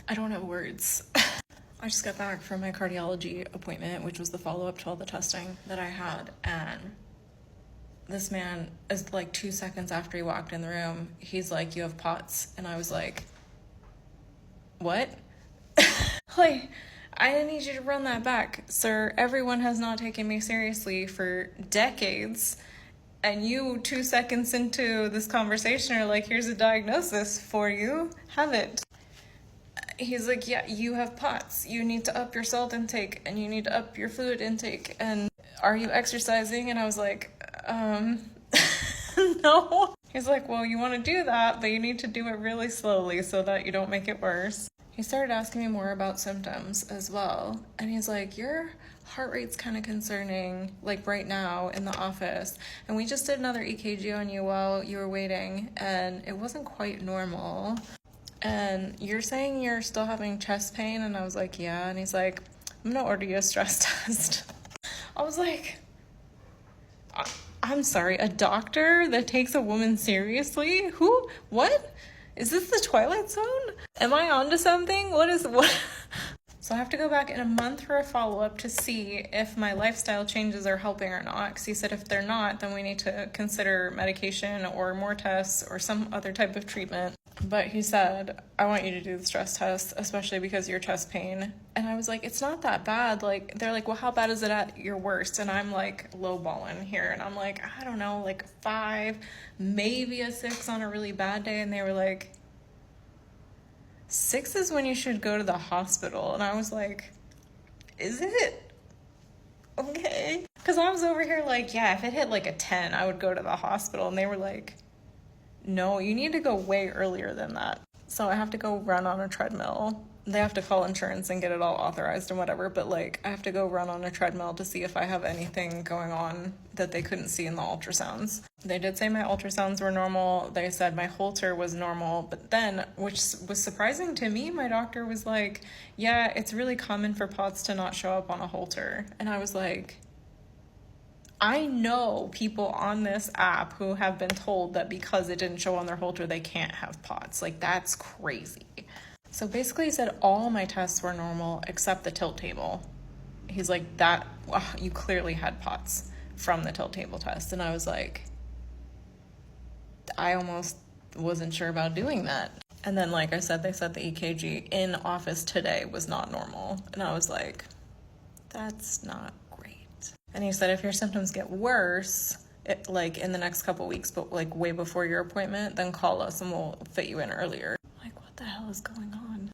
I don't have words. I just got back from my cardiology appointment, which was the follow-up to all the testing that I had, and this man is like 2 seconds after he walked in the room, he's like, "You have POTS," and I was like, "What?" Like, I need you to run that back, sir. Everyone has not taken me seriously for decades, and you 2 seconds into this conversation are like, "Here's a diagnosis for you, have it." He's like, "Yeah, you have POTS. You need to up your salt intake, and you need to up your fluid intake, and are you exercising?" And I was like, no. He's like, "Well, you want to do that, but you need to do it really slowly so that you don't make it worse." He started asking me more about symptoms as well. And he's like, "Your heart rate's kind of concerning, like right now in the office. And we just did another EKG on you while you were waiting, and it wasn't quite normal. And you're saying you're still having chest pain?" And I was like, "Yeah." And he's like, "I'm gonna order you a stress test." I was like, I'm sorry, a doctor that takes a woman seriously? Who? What? Is this the Twilight Zone? Am I onto something? What? So I have to go back in a month for a follow-up to see if my lifestyle changes are helping or not. Because he said if they're not, then we need to consider medication or more tests or some other type of treatment. But he said, "I want you to do the stress test, especially because of your chest pain." And I was like, "It's not that bad." Like, they're like, "Well, how bad is it at your worst?" And I'm like lowballing here. And I'm like, "I don't know, like 5, maybe a 6 on a really bad day." And they were like, 6 is when you should go to the hospital. And I was like, "Is it? Okay." Because I was over here like, yeah, if it hit like a 10, I would go to the hospital. And they were like, "No, you need to go way earlier than that." So I have to go run on a treadmill. They have to call insurance and get it all authorized and whatever, but like I have to go run on a treadmill to see if I have anything going on that they couldn't see in the ultrasounds. They did say my ultrasounds were normal. They said my Holter was normal, but then, which was surprising to me, my doctor was like, "Yeah, it's really common for POTS to not show up on a Holter." And I was like, I know people on this app who have been told that because it didn't show on their Holter, they can't have POTS. Like, that's crazy. So basically he said all my tests were normal except the tilt table. He's like, you clearly had POTS from the tilt table test. And I was like, I almost wasn't sure about doing that. And then, like I said, they said the EKG in office today was not normal. And I was like, that's not great. And he said, if your symptoms get worse, like in the next couple weeks, but like way before your appointment, then call us and we'll fit you in earlier. Like, what the hell is going on?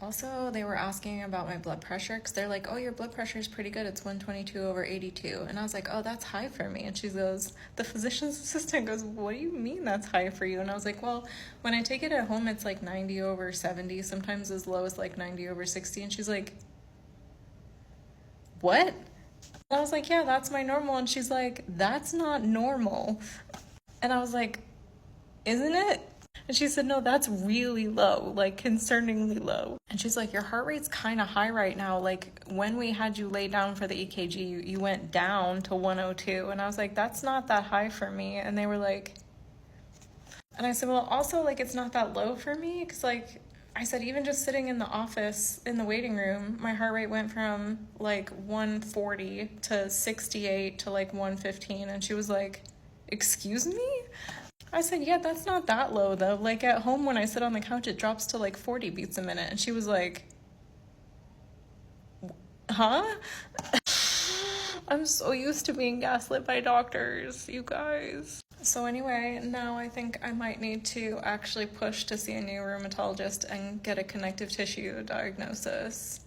Also, they were asking about my blood pressure because they're like, "Oh, your blood pressure is pretty good. It's 122/82. And I was like, "Oh, that's high for me." And she goes, the physician's assistant goes, "What do you mean that's high for you?" And I was like, "Well, when I take it at home, it's like 90/70, sometimes as low as like 90/60. And she's like, "What?" And I was like, "Yeah, that's my normal." And she's like, "That's not normal." And I was like, "Isn't it?" And she said, "No, that's really low, like concerningly low." And she's like, "Your heart rate's kind of high right now. Like when we had you lay down for the EKG, you went down to 102. And I was like, "That's not that high for me." And they were like, and I said, "Well, also like it's not that low for me." Because like I said, even just sitting in the office in the waiting room, my heart rate went from like 140 to 68 to like 115. And she was like, "Excuse me?" I said, "Yeah, that's not that low though. Like at home when I sit on the couch, it drops to like 40 beats a minute." And she was like, "Huh?" I'm so used to being gaslit by doctors, you guys. So anyway, now I think I might need to actually push to see a new rheumatologist and get a connective tissue diagnosis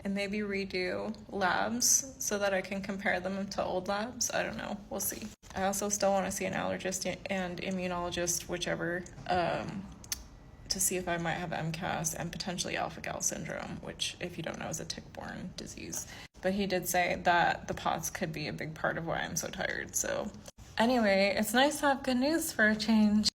and maybe redo labs so that I can compare them to old labs. I don't know. We'll see. I also still want to see an allergist and immunologist, whichever, to see if I might have MCAS and potentially alpha-gal syndrome, which, if you don't know, is a tick-borne disease. But he did say that the POTS could be a big part of why I'm so tired. So anyway, it's nice to have good news for a change.